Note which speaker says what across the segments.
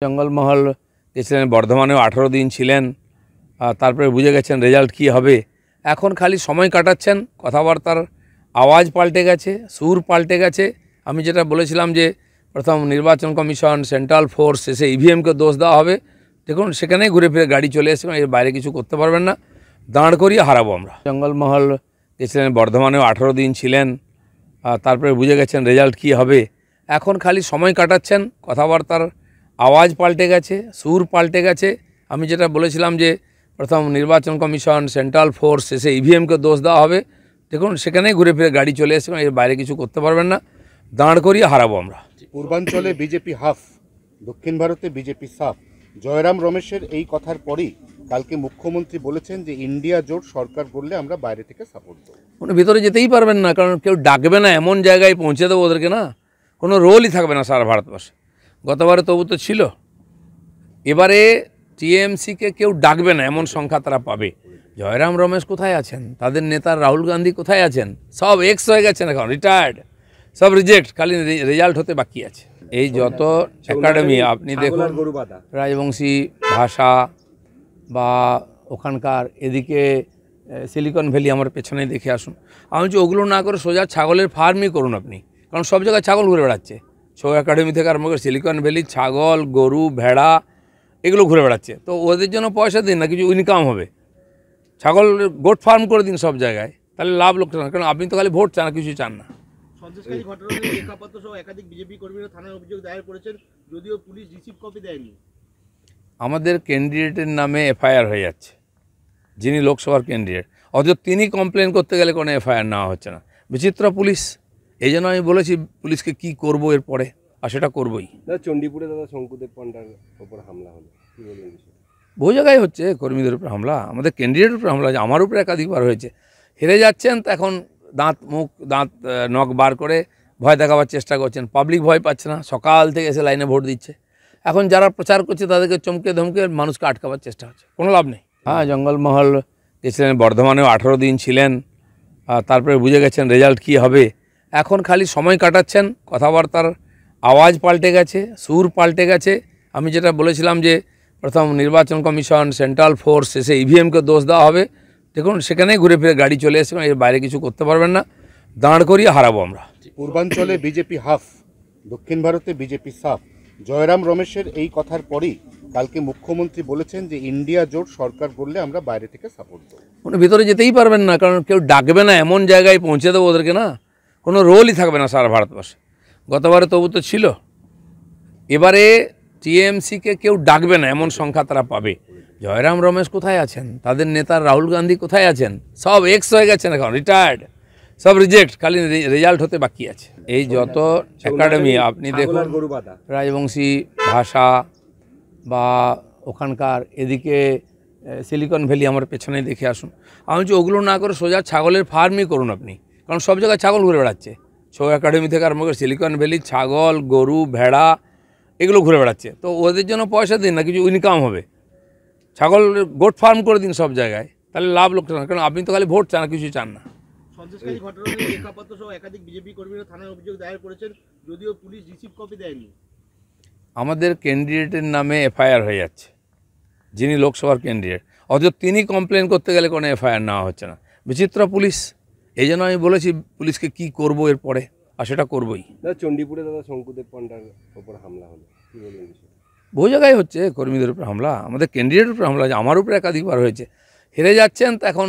Speaker 1: জঙ্গলমহল গেছিলেন, বর্ধমানেও 18 দিন ছিলেন। তারপরে বুঝে গেছেন রেজাল্ট কী হবে। এখন খালি সময় কাটাচ্ছেন, কথাবার্তার আওয়াজ পাল্টে গেছে, সুর পাল্টে গেছে। আমি যেটা বলেছিলাম যে প্রথম নির্বাচন কমিশন, সেন্ট্রাল ফোর্স, শেষে ইভিএমকে দোষ দেওয়া হবে। দেখুন সেখানেই ঘুরে ফিরে গাড়ি চলে এসে, এর বাইরে কিছু করতে পারবেন না, দাঁড় করিয়ে হারাবো আমরা। জঙ্গলমহল গেছিলেন, বর্ধমানেও 18 দিন ছিলেন। তারপরে বুঝে গেছেন রেজাল্ট কী হবে। এখন খালি সময় কাটাচ্ছেন, কথাবার্তার আওয়াজ পাল্টে গেছে, সুর পাল্টে গেছে। আমি যেটা বলেছিলাম যে প্রথম নির্বাচন কমিশন, সেন্ট্রাল ফোর্স, শেষে ইভিএমকে দোষ দেওয়া হবে। দেখুন সেখানেই ঘুরে ফিরে গাড়ি চলে এসে, এর বাইরে কিছু করতে পারবেন না, দাঁড় করিয়ে হারাবো আমরা।
Speaker 2: পূর্বাঞ্চলে বিজেপি হাফ, দক্ষিণ ভারতে বিজেপি সাফ। জয়রাম রমেশের এই কথার পরই কালকে মুখ্যমন্ত্রী বলেছেন যে ইন্ডিয়া জোট সরকার বললে আমরা বাইরে থেকে সাপোর্ট দেবো।
Speaker 1: কোনো ভিতরে যেতেই পারবেন না, কারণ কেউ ডাকবে না, এমন জায়গায় পৌঁছে দেবো ওদেরকে না, কোনো রোলই থাকবে না সারা ভারতবর্ষে। গতবারে তবু তো ছিল, এবারে টিএমসিকে কেউ ডাকবে না এমন সংখ্যা তারা পাবে। জয়রাম রমেশ কোথায় আছেন, তাদের নেতা রাহুল গান্ধী কোথায় আছেন? সব এক্স হয়ে গেছেন, এখন রিটায়ার্ড, সব রিজেক্ট, খালি রেজাল্ট হতে বাকি আছে। এই যত একাডেমি আপনি দেখুন, রাজবংশী ভাষা বা ওখানকার এদিকে সিলিকন ভ্যালি আমার পেছনে দেখে আসুন। আমি বলছি ওগুলো না করে সোজা ছাগলের ফার্মই করুন আপনি, কারণ সব জায়গায় ছাগল ঘুরে বেড়াচ্ছে। শো একাডেমি থেকে আরম্ভ করে সিলিকন ভ্যালি, ছাগল, গরু, ভেড়া এগুলো ঘুরে বেড়াচ্ছে। তো ওদের জন্য পয়সা দিন না, কিছু ইনকাম হবে। ছাগল গোট ফার্ম করে দিন সব জায়গায়, তাহলে লাভ লোকসান। কারণ আপনি তো খালি ভোট চান, কিছু চান না।
Speaker 3: সন্ত্রাসকারী ঘটনায় লেখাপত্র সহ একাধিক বিজেপি কর্মীরা থানায় অভিযোগ দায়ের করেছেন, যদিও পুলিশ রিসিভ কপি দেয়নি।
Speaker 1: আমাদের ক্যান্ডিডেটের নামে এফআইআর হয়ে যাচ্ছে, যিনি লোকসভার ক্যান্ডিডেট, অথচ তিনি কমপ্লেন করতে গেলে কোনো এফআইআর নেওয়া হচ্ছে না। বিচিত্র পুলিশ। এই জন্য আমি বলেছি পুলিশকে কি করব এরপরে, আর সেটা করবই।
Speaker 4: চণ্ডীপুরে দাদা শঙ্কুদেব পান্ডার ওপর হামলা হলো, কী বলবেন?
Speaker 1: বহু জায়গায় হচ্ছে, কর্মীদের উপর হামলা, আমাদের ক্যান্ডিডেটের উপর হামলা হয়েছে, আমার উপরে একাধিকবার হয়েছে। হেরে যাচ্ছেন তো এখন দাঁত নখ বার করে ভয় দেখাবার চেষ্টা করছেন। পাবলিক ভয় পাচ্ছে না, সকাল থেকে এসে লাইনে ভোট দিচ্ছে। এখন যারা প্রচার করছে তাদেরকে চমকে ধমকে মানুষকে আটকাবার চেষ্টা হচ্ছে, কোনো লাভ নেই। হ্যাঁ, জঙ্গলমহল গেছিলেন, বর্ধমানেও 18 দিন ছিলেন। তারপরে বুঝে গেছেন রেজাল্ট কী হবে। এখন খালি সময় কাটাচ্ছেন, কথাবার্তার আওয়াজ পাল্টে গেছে, সুর পাল্টে গেছে। আমি যেটা বলেছিলাম যে প্রথম নির্বাচন কমিশন, সেন্ট্রাল ফোর্স, শেষে ইভিএমকে দোষ দেওয়া হবে। দেখুন সেখানেই ঘুরে ফিরে গাড়ি চলে এসে, এর বাইরে কিছু করতে পারবেন না, দাঁড় করিয়ে হারাবো আমরা।
Speaker 2: পূর্বাঞ্চলে বিজেপি হাফ, দক্ষিণ ভারতে বিজেপি সাফ। জয়রাম রমেশের এই কথার পরই কালকে মুখ্যমন্ত্রী বলেছেন যে ইন্ডিয়া জোট সরকার বললে আমরা বাইরে থেকে সাপোর্ট দেবো।
Speaker 1: কোনো ভিতরে যেতেই পারবেন না, কারণ কেউ ডাকবে না, এমন জায়গায় পৌঁছে দেবো ওদেরকে না, কোনো রোলই থাকবে না সারা ভারতবর্ষে। গতবারে তবু তো ছিল, এবারে টিএমসিকে কেউ ডাকবে না এমন সংখ্যা তারা পাবে। জয়রাম রমেশ কোথায় আছেন, তাদের নেতা রাহুল গান্ধী কোথায় আছেন? সব এক্স হয়ে গেছেন, এখন রিটায়ার্ড, সব রিজেক্ট, খালি রেজাল্ট হতে বাকি আছে। এই যত একাডেমি আপনি দেখুন, রাজবংশী ভাষা বা ওখানকার এদিকে সিলিকন ভ্যালি আমার পেছনে দেখে আসুন। আমি বলছি ওগুলো না করে সোজা ছাগলের ফার্মই করুন আপনি, কারণ সব জায়গায় ছাগল ঘুরে বেড়াচ্ছে। শো একাডেমি থেকে আরম্ভ করে সিলিকন ভ্যালি, ছাগল, গরু, ভেড়া এগুলো ঘুরে বেড়াচ্ছে। তো ওদের জন্য পয়সা দিন না, কিছু ইনকাম হবে। ছাগল গোট ফার্ম করে দিন সব জায়গায়, তাহলে লাভ লোকসান। কারণ আপনি তো খালি ভোট চান, কিছু চান না।
Speaker 3: সন্ত্রাসকারী ঘটনায় লেখাপত্র সহ একাধিক বিজেপি কর্মীরা থানায় অভিযোগ দায়ের করেছেন, যদিও পুলিশ রিসিভ কপি দেয়নি।
Speaker 1: আমাদের ক্যান্ডিডেটের নামে এফআইআর হয়ে যাচ্ছে, যিনি লোকসভার ক্যান্ডিডেট, অথচ তিনি কমপ্লেন করতে গেলে কোনো এফআইআর নেওয়া হচ্ছে না। বিচিত্র পুলিশ। এই জন্য আমি বলেছি পুলিশকে কি করব এরপরে, আর সেটা করবই।
Speaker 4: চণ্ডীপুরে দাদা শঙ্কুদেব পান্ডার ওপর হামলা হলো, কী বলবেন?
Speaker 1: বহু জায়গায় হচ্ছে, কর্মীদের উপর হামলা, আমাদের ক্যান্ডিডেটের উপর হামলা হয়েছে, আমার উপরে একাধিকবার হয়েছে। হেরে যাচ্ছেন তো এখন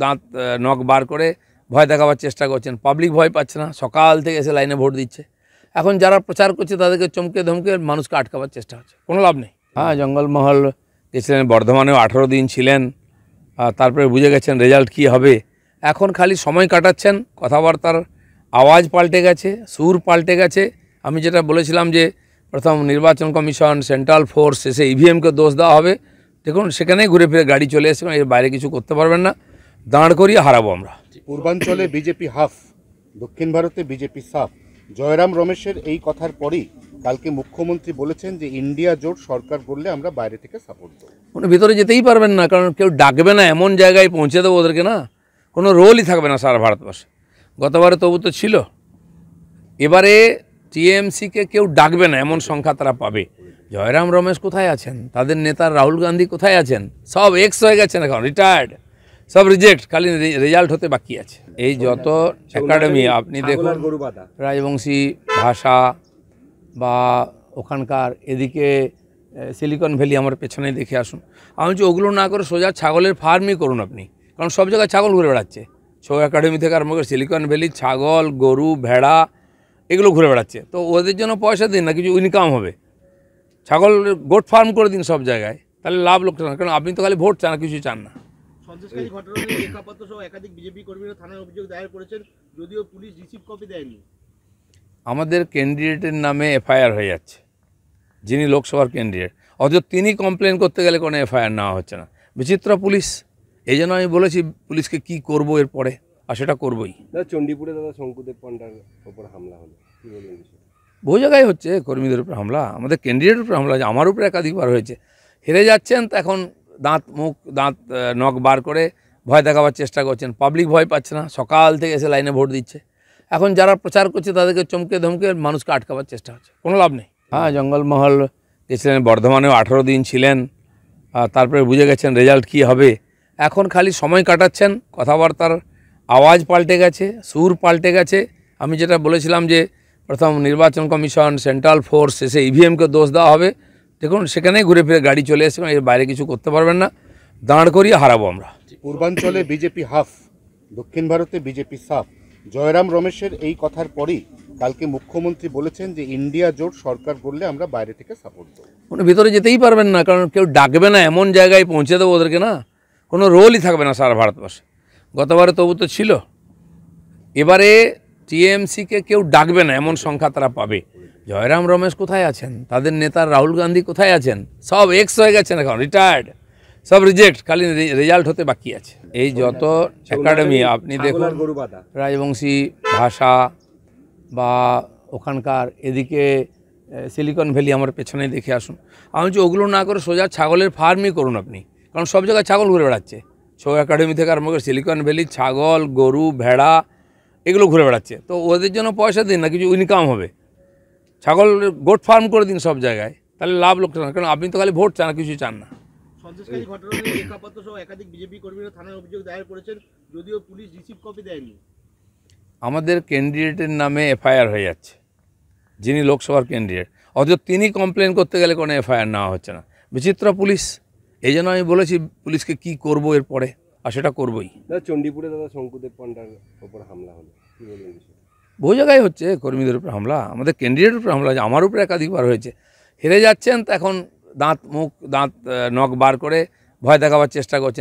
Speaker 1: দাঁত নখ বার করে ভয় দেখাবার চেষ্টা করছেন। পাবলিক ভয় পাচ্ছে না, সকাল থেকে এসে লাইনে ভোট দিচ্ছে। এখন যারা প্রচার করছে তাদেরকে চমকে ধমকে মানুষকে আটকাবার চেষ্টা হচ্ছে, কোনো লাভ নেই। হ্যাঁ, জঙ্গলমহল গেছিলেন, বর্ধমানেও 18 দিন ছিলেন। তারপরে বুঝে গেছেন রেজাল্ট কী হবে। এখন খালি সময় কাটাচ্ছেন, কথাবার্তার আওয়াজ পাল্টে গেছে, সুর পাল্টে গেছে। আমি যেটা বলেছিলাম যে প্রথম নির্বাচন কমিশন, সেন্ট্রাল ফোর্স, শেষে ইভিএমকে দোষ দেওয়া হবে। দেখুন সেখানেই ঘুরে ফিরে গাড়ি চলে এসে, এর বাইরে কিছু করতে পারবেন না, দাঁড় করিয়ে হারাবো আমরা।
Speaker 2: পূর্বাঞ্চলে বিজেপি হাফ, দক্ষিণ ভারতে বিজেপি সাফ। জয়রাম রমেশের এই কথার পরই কালকে মুখ্যমন্ত্রী বলেছেন যে ইন্ডিয়া জোট সরকার বললে আমরা বাইরে থেকে সাপোর্ট দেবো।
Speaker 1: কোনো ভিতরে যেতেই পারবেন না, কারণ কেউ ডাকবে না, এমন জায়গায় পৌঁছে দেবো ওদেরকে না, কোনো রোলই থাকবে না সারা ভারতবর্ষে। গতবারে তবু তো ছিল, এবারে টিএমসিকে কেউ ডাকবে না এমন সংখ্যা তারা পাবে। জয়রাম রমেশ কোথায় আছেন, তাদের নেতা রাহুল গান্ধী কোথায় আছেন, সব এক্স হয়ে গেছেন, এখন রিটায়ার্ড, সব রিজেক্ট, খালি রেজাল্ট হতে বাকি আছে। এই যত একাডেমি আপনি দেখুন,
Speaker 4: গরু বাঁধা
Speaker 1: রাজবংশী ভাষা বা ওখানকার এদিকে সিলিকন ভ্যালি আমার পেছনে দেখে আসুন। আমি বলছি ওগুলো না করে সোজা ছাগলের ফার্মই করুন আপনি, কারণ সব জায়গায় ছাগল ঘুরে বেড়াচ্ছে। ছৌ একাডেমি থেকে আরম্ভ করে সিলিকন ভ্যালি ছাগল, গরু, ভেড়া এগুলো ঘুরে বেড়াচ্ছে। তো ওদের জন্য পয়সা দিন না, কিছু ইনকাম হবে। ছাগল গোট ফার্ম করে দিন সব জায়গায়, তাহলে লাভ লোকটা না, কারণ আপনি তো খালি ভোট চান, কিছু চান না।
Speaker 3: সন্ত্রাসকারী ঘটনা নিয়ে লেখাপত্র সহ একাধিক বিজেপি কর্মীরা থানায় অভিযোগ দায়ের করেছেন, যদিও পুলিশ রিসিভ কপি দেয়নি।
Speaker 1: আমাদের ক্যান্ডিডেটের নামে এফআইআর হয়ে যাচ্ছে, যিনি লোকসভার ক্যান্ডিডেট, অথচ তিনি কমপ্লেন করতে গেলে কোনো এফআইআর নেওয়া হচ্ছে না। বিচিত্র পুলিশ, এই জন্য আমি বলেছি পুলিশকে কি করব এরপরে, আর সেটা করবই।
Speaker 4: দাদা চণ্ডীপুরে দাদা শঙ্কুদেব পান্ডার ওপর হামলা হলো, কি বলবেন বিষয়টা?
Speaker 1: বহু জায়গায় হচ্ছে, কর্মীদের উপর হামলা, আমাদের ক্যান্ডিডেটের উপর হামলা, আমার উপরে একাধিকবার হয়েছে। হেরে যাচ্ছেন তো এখন দাঁত নখ বার করে ভয় দেখাবার চেষ্টা করছেন, পাবলিক ভয় পাচ্ছে না, সকাল থেকে এসে লাইনে ভোট দিচ্ছে। এখন যারা প্রচার করছে তাদেরকে চমকে ধমকে মানুষকে আটকাবার চেষ্টা হচ্ছে, কোনো লাভ নেই। হ্যাঁ, জঙ্গলমহল গেছিলেন, বর্ধমানেও 18 দিন ছিলেন, তারপরে বুঝে গেছেন রেজাল্ট কী হবে। এখন খালি সময় কাটাচ্ছেন, কথাবার্তার আওয়াজ পাল্টে গেছে, সুর পাল্টে গেছে। আমি যেটা বলেছিলাম যে প্রথম নির্বাচন কমিশন, সেন্ট্রাল ফোর্স, শেষে ইভিএমকে দোষ দেওয়া হবে, দেখুন সেখানেই ঘুরে ফিরে গাড়ি চলে এসে, এর বাইরে কিছু করতে পারবেন না, দাঁড় করিয়ে হারাবো আমরা।
Speaker 2: পূর্বাঞ্চলে বিজেপি হাফ, দক্ষিণ ভারতে বিজেপি সাফ। জয়রাম রমেশের এই কথার পরই কালকে মুখ্যমন্ত্রী বলেছেন যে ইন্ডিয়া জোট সরকার করলে আমরা বাইরে থেকে সাপোর্ট দেবো।
Speaker 1: কোনো ভিতরে যেতেই পারবেন না, কারণ কেউ ডাকবে না, এমন জায়গায় পৌঁছে দেবো ওদেরকে না, কোনো রোলই থাকবে না সারা ভারতবর্ষে। গতবারে তবু তো ছিল, এবারে টিএমসিকে কেউ ডাকবে না, এমন সংখ্যা তারা পাবে। জয়রাম রমেশ কোথায় আছেন, তাদের নেতা রাহুল গান্ধী কোথায় আছেন, সব এক্স হয়ে গেছেন, এখন রিটায়ার্ড, সব রিজেক্ট, খালি রেজাল্ট হতে বাকি আছে। এই যত একাডেমি আপনি দেখুন,
Speaker 4: গরু বাঁধা
Speaker 1: রাজবংশী ভাষা বা ওখানকার এদিকে সিলিকন ভ্যালি আমার পেছনে দেখে আসুন। আমি বলছি ওগুলো না করে সোজা ছাগলের ফার্মই করুন আপনি, কারণ সব জায়গায় ছাগল ঘুরে বেড়াচ্ছে। ছৌ একাডেমি থেকে আরম্ভ করে সিলিকন ভ্যালি ছাগল, গরু, ভেড়া এগুলো ঘুরে বেড়াচ্ছে। তো ওদের জন্য পয়সা দিন না, কিছু ইনকাম হবে। ছাগল গোট ফার্ম করে দিন সব জায়গায়, তাহলে লাভ লোকটা না, কারণ আপনি তো খালি ভোট চান, কিছু চান না।
Speaker 3: সন্ত্রাসকারী ঘটনা নিয়ে লেখাপত্র সহ একাধিক বিজেপি কর্মীরা থানায় অভিযোগ দায়ের করেছেন, যদিও পুলিশ রিসিভ কপি দেয়নি।
Speaker 1: আমাদের ক্যান্ডিডেটের নামে এফআইআর হয়ে যাচ্ছে, যিনি লোকসভার ক্যান্ডিডেট, অথচ তিনি কমপ্লেন করতে গেলে কোনো এফআইআর নেওয়া হচ্ছে না। বিচিত্র পুলিশ, এই জন্য আমি বলেছি পুলিশকে কি করব এরপরে, আর সেটা করবই।
Speaker 4: দাদা চণ্ডীপুরে দাদা শঙ্কুদেব পান্ডার ওপর হামলা হলো, কি বলবেন বিষয়টা?
Speaker 1: বহু জায়গায় হচ্ছে, কর্মীদের উপর হামলা, আমাদের ক্যান্ডিডেটের উপর হামলা, আমার উপরে একাধিকবার হয়েছে। হেরে যাচ্ছেন তো এখন দাঁত নখ বার করে ভয় দেখাবার চেষ্টা করছেন,